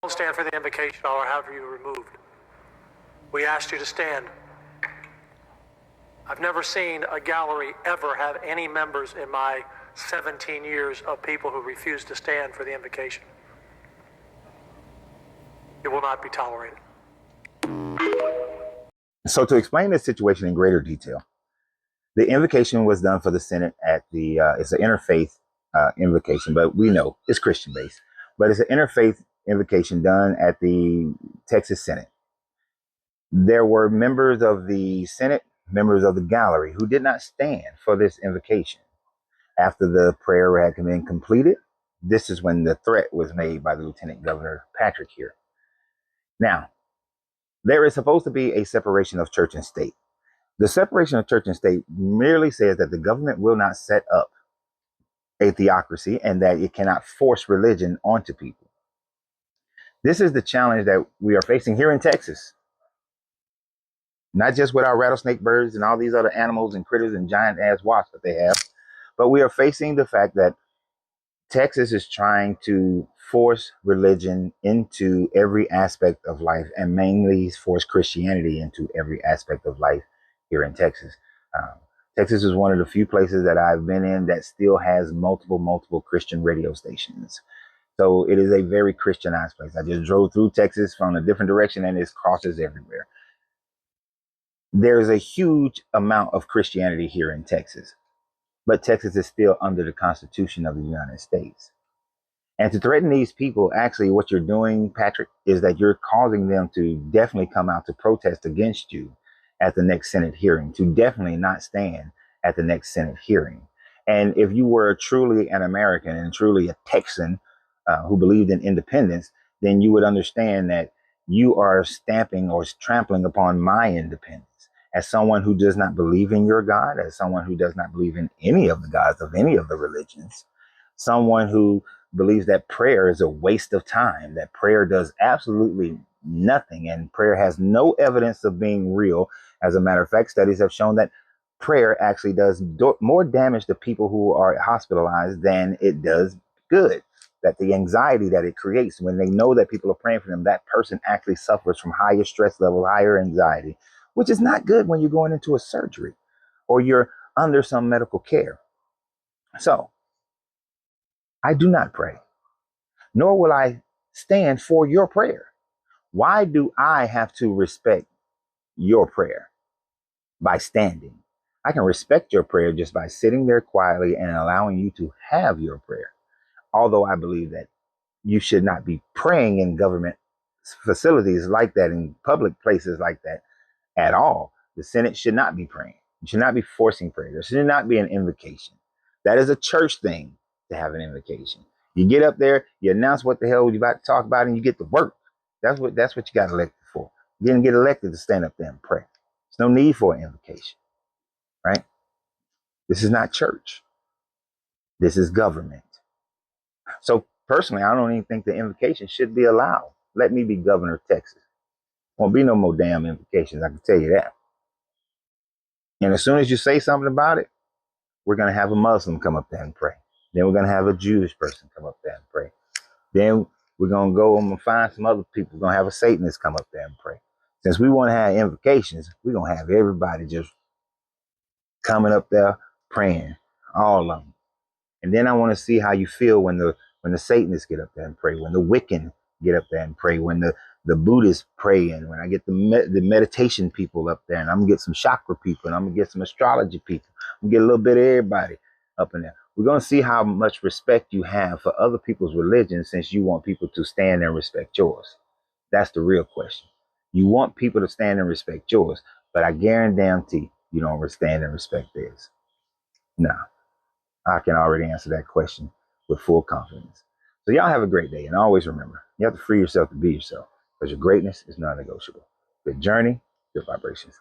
Don't stand for the invocation or have you removed. We asked you to stand. I've never seen a gallery ever have any members in my 17 years of people who refuse to stand for the invocation. It will not be tolerated. So to explain this situation in greater detail, the invocation was done for the Senate at the, it's an interfaith invocation, but we know it's Christian based, but it's an interfaith invocation done at the Texas Senate. There were members of the Senate, members of the gallery who did not stand for this invocation. After the prayer had been completed, this is when the threat was made by the Lieutenant Governor Patrick here. Now, there is supposed to be a separation of church and state. The separation of church and state merely says that the government will not set up a theocracy and that it cannot force religion onto people. This is the challenge that we are facing here in Texas. Not just with our rattlesnake birds and all these other animals and critters and giant ass wasps that they have, but we are facing the fact that Texas is trying to force religion into every aspect of life, and mainly force Christianity into every aspect of life here in Texas. Texas is one of the few places that I've been in that still has multiple Christian radio stations. So it is a very Christianized place. I just drove through Texas from a different direction and there's crosses everywhere. There's a huge amount of Christianity here in Texas, but Texas is still under the Constitution of the United States. And to threaten these people, actually what you're doing, Patrick, is that you're causing them to definitely come out to protest against you at the next Senate hearing, to definitely not stand at the next Senate hearing. And if you were truly an American and truly a Texan who believed in independence, then you would understand that you are stamping or trampling upon my independence. As someone who does not believe in your God, as someone who does not believe in any of the gods of any of the religions, someone who believes that prayer is a waste of time, that prayer does absolutely nothing, and prayer has no evidence of being real. As a matter of fact, studies have shown that prayer actually does more damage to people who are hospitalized than it does good. That the anxiety that it creates when they know that people are praying for them, that person actually suffers from higher stress level, higher anxiety, which is not good when you're going into a surgery or you're under some medical care. So I do not pray, nor will I stand for your prayer. Why do I have to respect your prayer by standing? I can respect your prayer just by sitting there quietly and allowing you to have your prayer. Although I believe that you should not be praying in government facilities like that, in public places like that at all. The Senate should not be praying. You should not be forcing prayer. There should not be an invocation. That is a church thing to have an invocation. You get up there, you announce what the hell you're about to talk about, and you get to work. That's what you got elected for. You didn't get elected to stand up there and pray. There's no need for an invocation, right? This is not church. This is government. So personally, I don't even think the invocation should be allowed. Let me be governor of Texas. Won't be no more damn invocations, I can tell you that. And as soon as you say something about it, we're going to have a Muslim come up there and pray. Then we're going to have a Jewish person come up there and pray. Then we're going to go and find some other people. We're going to have a Satanist come up there and pray. Since we want to have invocations, we're going to have everybody just coming up there praying, all of them. And then I want to see how you feel when the Satanists get up there and pray, when the Wiccan get up there and pray, when the Buddhists pray, and when I get the meditation people up there, and I'm going to get some chakra people, and I'm going to get some astrology people. I'm going to get a little bit of everybody up in there. We're going to see how much respect you have for other people's religion, since you want people to stand and respect yours. That's the real question. You want people to stand and respect yours, but I guarantee you don't stand and respect theirs. No, I can already answer that question with full confidence. So y'all have a great day, and always remember, you have to free yourself to be yourself, because your greatness is non-negotiable. Good journey, good vibrations.